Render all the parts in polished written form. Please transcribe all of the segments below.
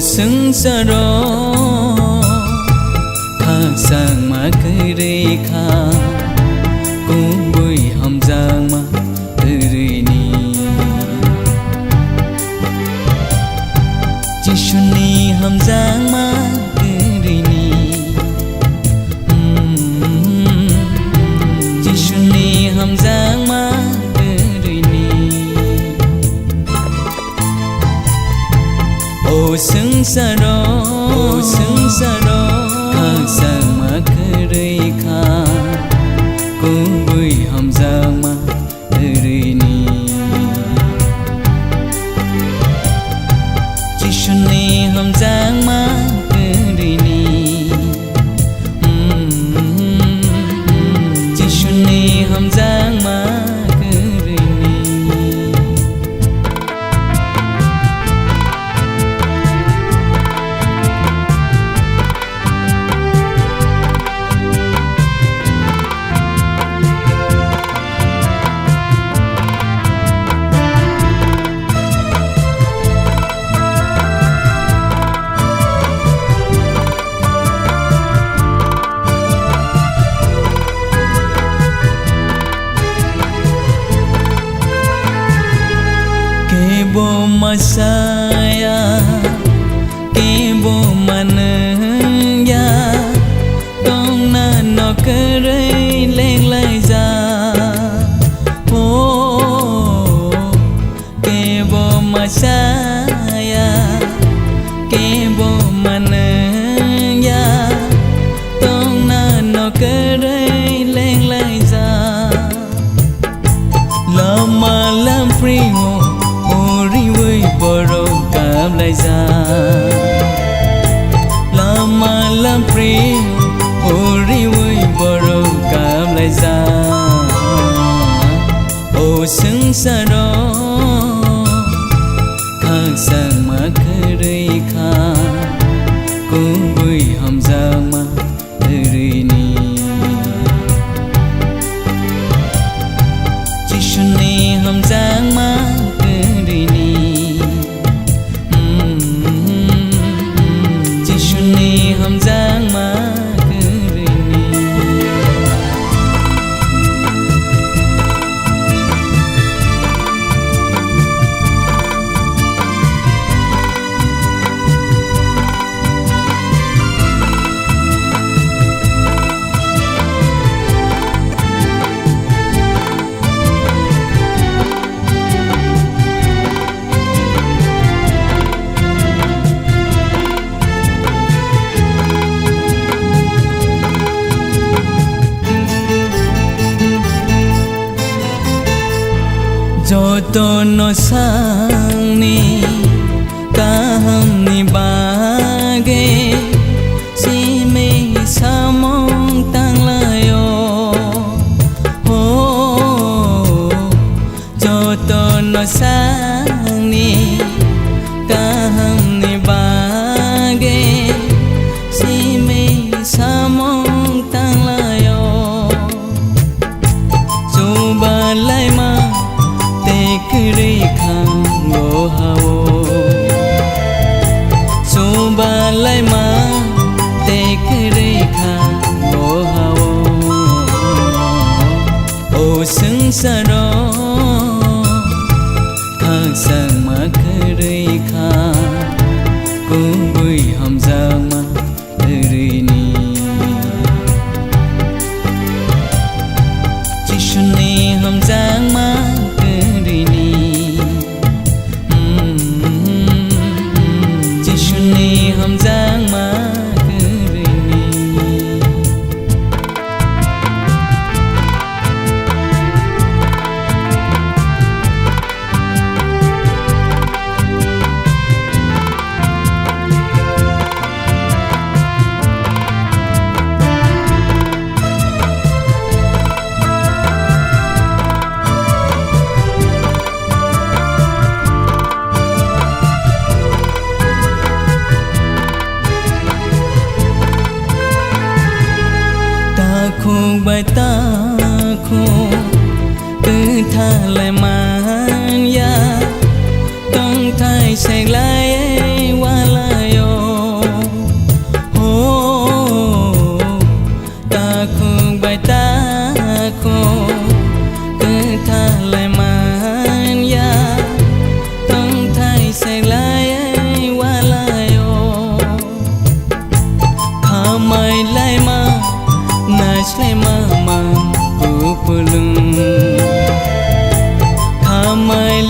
sừng sa ro thang sang mà cứ đi kha cũng bụi hầm giang mà từ đi ni chỉ xuân ni hầm giang mà từ đi ni chỉ xuân ni hầm giang mà sừng sa ro thang sang mà cứ đi kha cũng bụi hầm giang mà từ đi ni chỉ xuân ni hầm giang mà cứ đi ni chỉ xuân ni hầm giang mà bo masaya ke bo manaya dong na no kare leng lai ra oh ke bo masaya ke bo manaya dong na no kare leng lai ra lama lam free lại ra lama lam free ori vui boro cảm lại ra ô sừng sa ro thang sang mà cứ đi kha cũng vui hầm giang mà từ đi ni chỉ xuân ni hầm giang mà cứ đi ni hầm giang mà cứ đi ni जो तो no sang ni kaham ni bage si me samong tang layo oh जो तो no sang ni kaham ni bage si me samong tang layo suba lai ma kri khang go hao suba lai ma te kri khang go hao ô sừng sa ro thang sang mà kri kha cũng bụi hầm giang mà từ đi ni chỉ xuân ni hầm giang mà hầm giang mà cứ đi ni khung bài ta khung cứ tha lại man ya tông thay sạch lại qua lại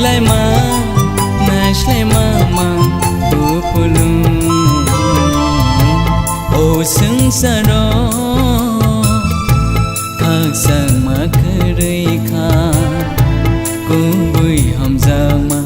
lai ma nash lai ma upulung o sung saro khak sang ma khơi kha cùng vui hòm ra ma